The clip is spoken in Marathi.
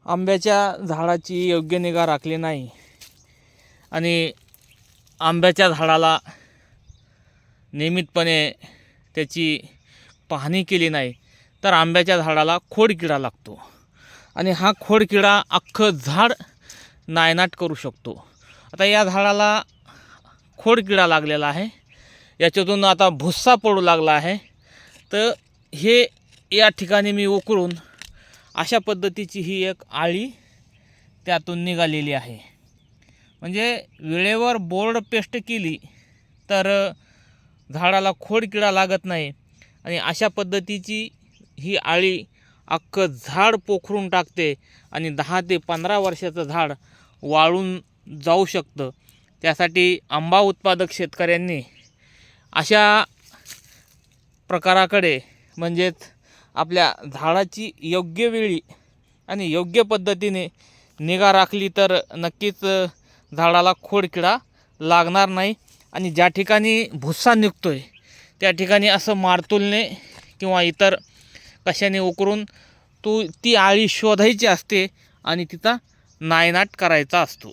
आंब्याच्या झाडाची योग्य निगा राखली नाही आणि आंब्याच्या झाडाला नियमितपणे त्याची पाहणी केली नाही तर आंब्याच्या झाडाला खोडकिडा लागतो आणि हा खोडकिडा अख्खं झाड नायनाट करू शकतो. आता या झाडाला खोडकिडा लागलेला आहे, याच्यातून आता भुस्सा पडू लागला आहे. तर हे या ठिकाणी मी उकरून अशा पद्धतीची ही एक आळी त्यातून निघालेली आहे. म्हणजे वेळेवर बोर्ड पेस्ट केली तर झाडाला खोडकिडा लागत नाही आणि अशा पद्धतीची ही आळी अख्खं झाड पोखरून टाकते आणि 10 ते 15 वर्षाचं झाड वाळून जाऊ शकतं. त्यासाठी आंबा उत्पादक शेतकऱ्यांनी अशा प्रकाराकडे म्हणजेच आपल्या झाडाची योग्य वेळी आणि योग्य पद्धतीने निगा राखली तर नक्कीच झाडाला खोडकिडा लागणार नाही. आणि ज्या ठिकाणी भुस्सा निघतो आहे त्या ठिकाणी असं मारतुलने किंवा इतर कशाने उकरून ती आळी शोधायची असते आणि तिचा नायनाट करायचा असतो.